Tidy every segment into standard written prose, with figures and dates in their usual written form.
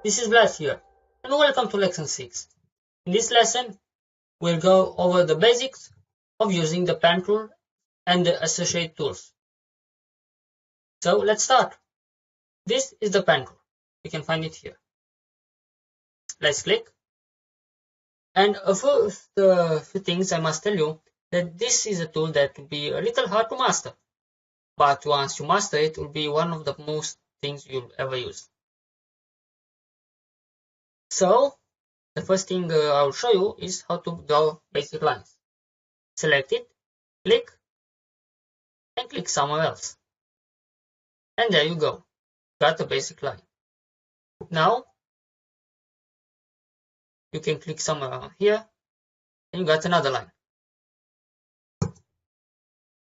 this is Vlad here, and welcome to lesson 6. In this lesson, we'll go over the basics of using the pen tool and the associated tools. So let's start. This is the pen tool. You can find it here. Let's click. And first, few things I must tell you that this is a tool that will be a little hard to master. But once you master it, it will be one of the most things you'll ever use. So, the first thing I'll show you is how to draw basic lines. Select it, click, and click somewhere else. And there you go. Got a basic line. Now, you can click somewhere here, and you got another line.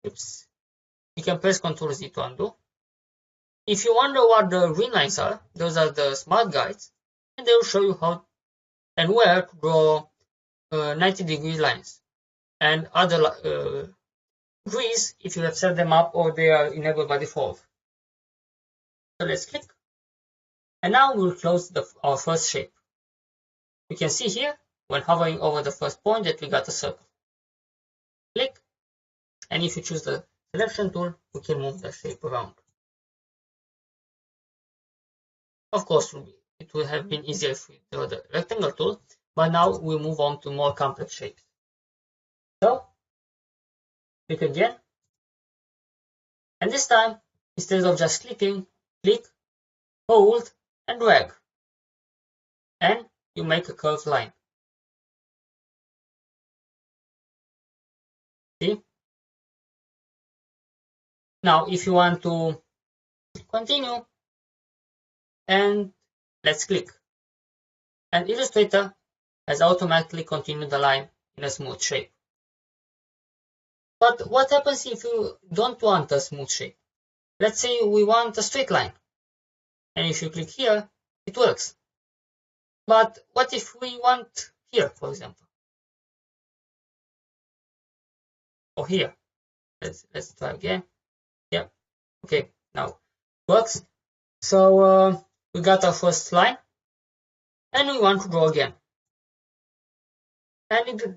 Oops. You can press Ctrl Z to undo. If you wonder what the green lines are, those are the smart guides, and they will show you how and where to draw 90-degree lines and other degrees if you have set them up or they are enabled by default. So let's click, and now we'll close our first shape. You can see here when hovering over the first point that we got a circle. Click, and if you choose the selection tool, we can move the shape around. Of course, it would have been easier if we draw the rectangle tool, but now we move on to more complex shapes. So, click again, and this time, instead of just clicking, click, hold, and drag, and you make a curved line. See? Now, if you want to continue, and let's click, and Illustrator has automatically continued the line in a smooth shape. But what happens if you don't want a smooth shape? Let's say we want a straight line, and if you click here, it works. But what if we want here, for example, or here? Let's try again. Yeah, okay, now it works. So we got our first line, and we want to draw again. And it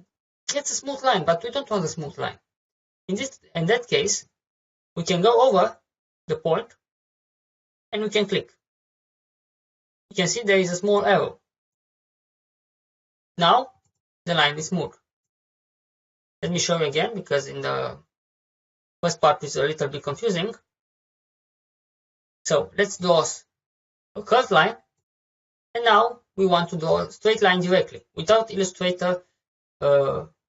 gets a smooth line, but we don't want a smooth line. In that case, we can go over the point, and we can click. You can see there is a small arrow. Now, the line is smooth. Let me show you again, because in the first part it's a little bit confusing. So, let's draw a curved line, and now we want to draw a straight line directly, without Illustrator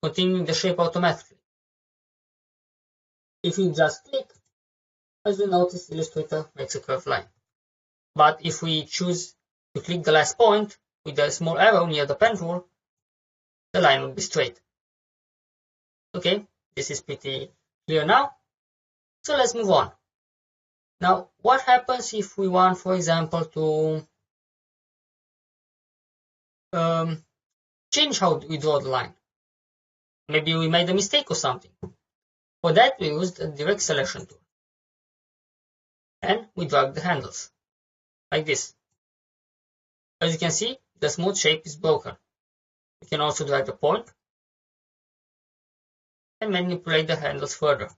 continuing the shape automatically. If you just click, as you notice, Illustrator makes a curved line. But if we choose to click the last point with the small arrow near the pen tool, the line will be straight. Okay, this is pretty clear now. So let's move on. Now, what happens if we want, for example, to change how we draw the line? Maybe we made a mistake or something. For that, we use the direct selection tool. And we drag the handles, like this. As you can see, the smooth shape is broken. We can also drag the point and manipulate the handles further.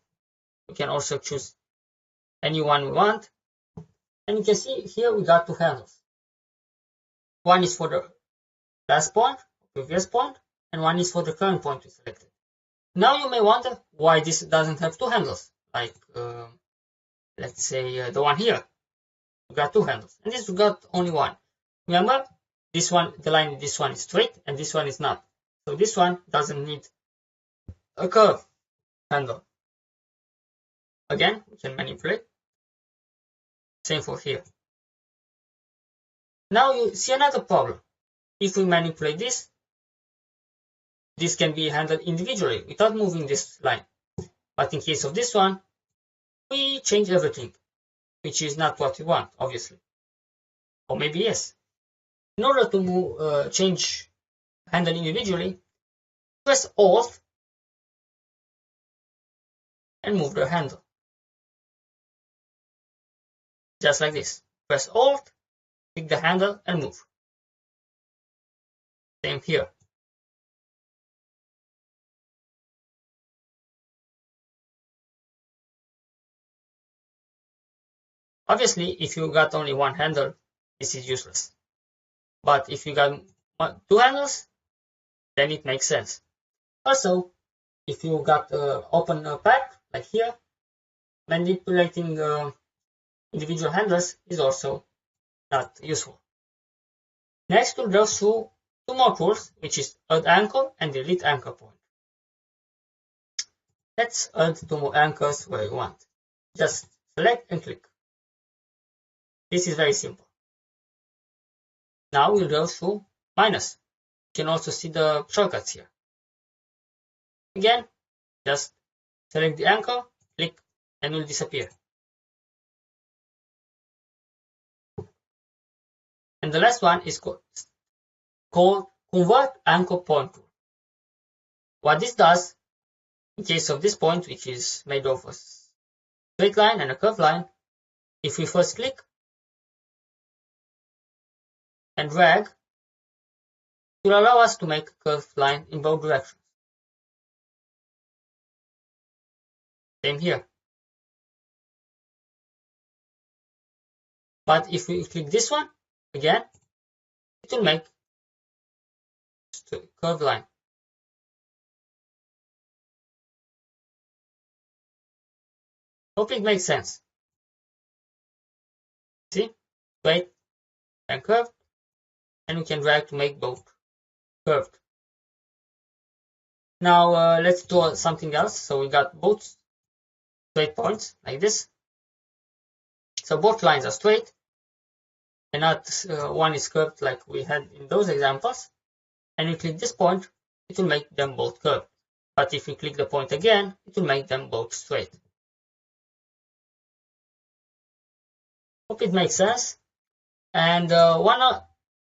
We can also choose any one we want. And you can see here we got two handles. One is for the last point, previous point, and one is for the current point we selected. Now you may wonder why this doesn't have two handles, like let's say the one here. We got two handles, and this we got only one. Remember, this one, the line in this one is straight, and this one is not. So this one doesn't need a curve handle. Again, we can manipulate. Same for here. Now you see another problem. If we manipulate this, this can be handled individually without moving this line. But in case of this one, we change everything, which is not what we want, obviously. Or maybe yes. In order to change handle individually, press Alt and move the handle. Just like this. Press Alt, click the handle and move. Same here. Obviously, if you got only one handle, this is useless. But if you got two handles, then it makes sense. Also, if you got open path, like here, manipulating individual handles is also not useful. Next, we'll go through two more tools, which is add anchor and delete anchor point. Let's add two more anchors where you want. Just select and click. This is very simple. Now we'll go through minus. You can also see the shortcuts here. Again, just select the anchor, click, and it will disappear. And the last one is called convert anchor point tool. What this does, in case of this point, which is made of a straight line and a curved line, if we first click and drag, it will allow us to make a curved line in both directions. Same here. But if we click this one, again, it will make a curved line. Hope it makes sense. See? Straight and curved, and we can drag to make both curved. Now let's do something else. So we got both straight points like this. So both lines are straight, and not one is curved like we had in those examples. And we click this point, it will make them both curved. But if we click the point again, it will make them both straight. Hope it makes sense. And one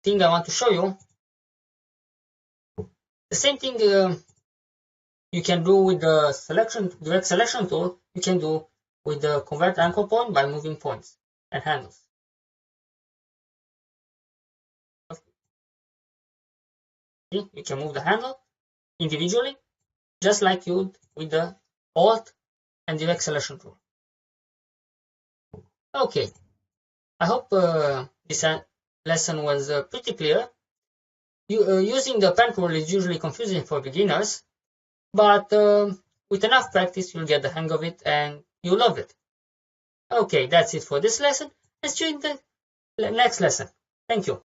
thing I want to show you, the same thing you can do with the direct selection tool, you can do with the convert anchor point by moving points and handles. See, you can move the handle individually, just like you would with the Alt and direct selection tool. Okay, I hope this lesson was pretty clear. Using the pen tool is usually confusing for beginners, but with enough practice you'll get the hang of it and you'll love it. Okay, that's it for this lesson. Let's see you in the next lesson. Thank you.